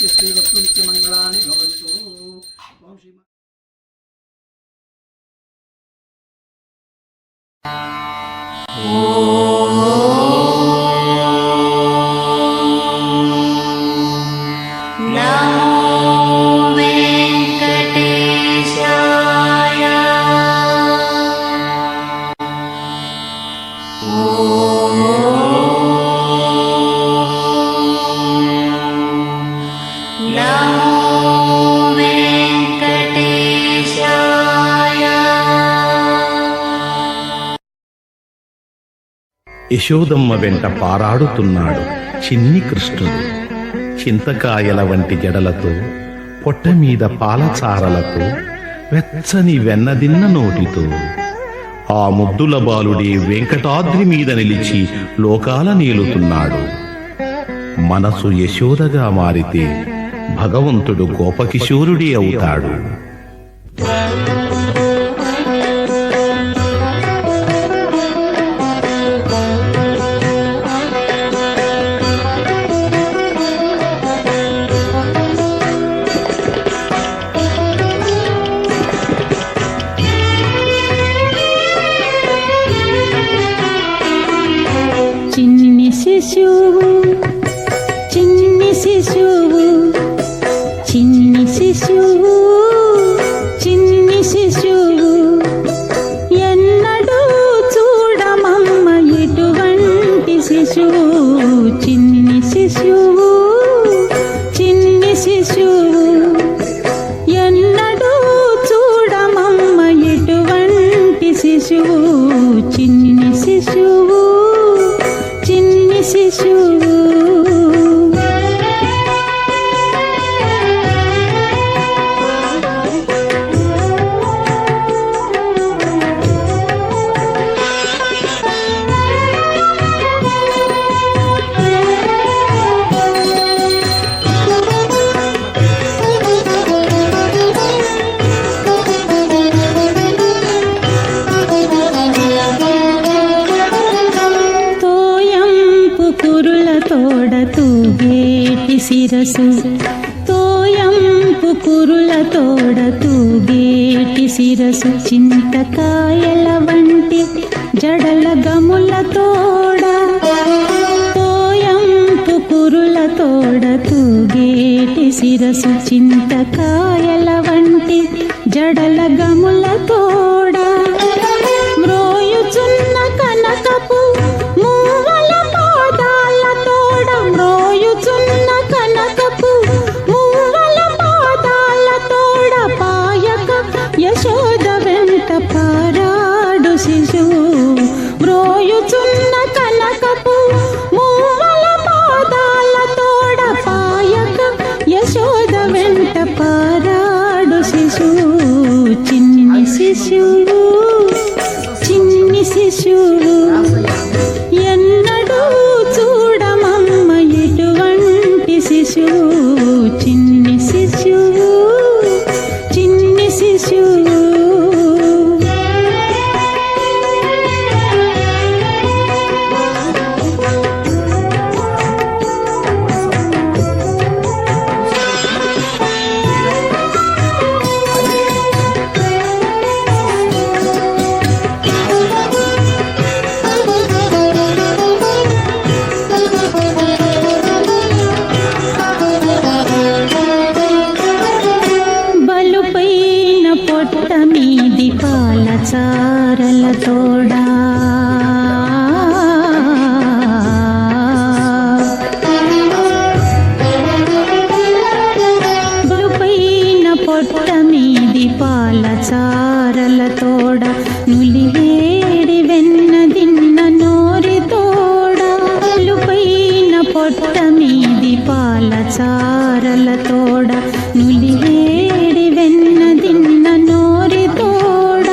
నిత్యశ్రీవస్తు నిత్యమంగళాని భవంతు. ఓం శ్రీ యశోదమ్మ వెంట పారాడుతున్నాడు చిన్ని కృష్ణుడు. చింతకాయల వంటి జడలతో, పొట్ట మీద పాలచారలతో, వెచ్చని వెన్నదిన్న నోటితో ఆ ముద్దుల బాలుడే వెంకటాద్రి మీద నిలిచి లోకాల నేలుతున్నాడు. మనసు యశోదగా మారితే భగవంతుడు గోపకిశోరుడే అవుతాడు. తోయంపు కురుల తోడ తూగేటి శిరసు చింతకాయల వంటి జడల గముల తోడ తోయంపు కురుల తోడ తూగేటి శిరసు చింతకాయల వంటి జడల గముల తోడ మ్రోయుచున్న కనకపు మూవల పాదాల తోడ మ్రోయుచున్న కనకపు మూవల పాదాల తోడ పాయక యశోద వెంట పారాడు శిశువు మ్రోయుచున్న కనకపు మూవల పాదాల తోడ పాయక యశోద వెంట పారాడు శిశువు చిన్ని శిశువు చిన్ని శిశువు ఎన్నడూ చూడమమ్మ ఎటువంటి శిశువు చిన్ని శిశువు చిన్ని శిశువు చారల తోడా బలుపైన పొట్ట మీది పాల చారల తోడ నులివేడి వెన్నదిన్న నోరి తోడ బలుపైన పొట్ట మీది పాల చారల తోడ నులివేడి వెన్నదిన్న నోరి తోడ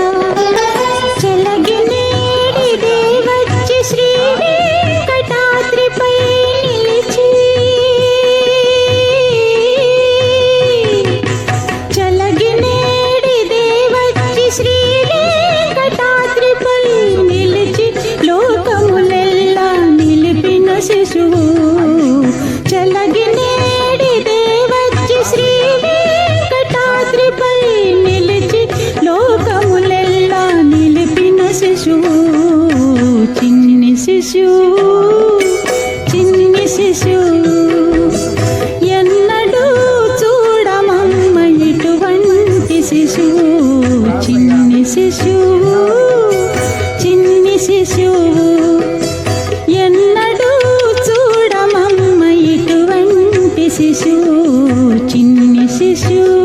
శ్రీ వెంకటాద్రిపై నిలిచి చలగినేడి దేవచ్చి శ్రీ వెంకటాద్రిపై నిలిచి లోకములెల్లా నిలిపిన శిశువు చలగినేడి దేవ శిశువు చిన్ని శిశువు చిన్ని శిశువు ఎన్నడూ చూడమమ్మ ఇటువంటి శిశువు చిన్ని శిశువు చిన్ని శిశువు ఎన్నడూ చూడమమ్మ ఇటువంటి శిశువు చిన్ని శిశువు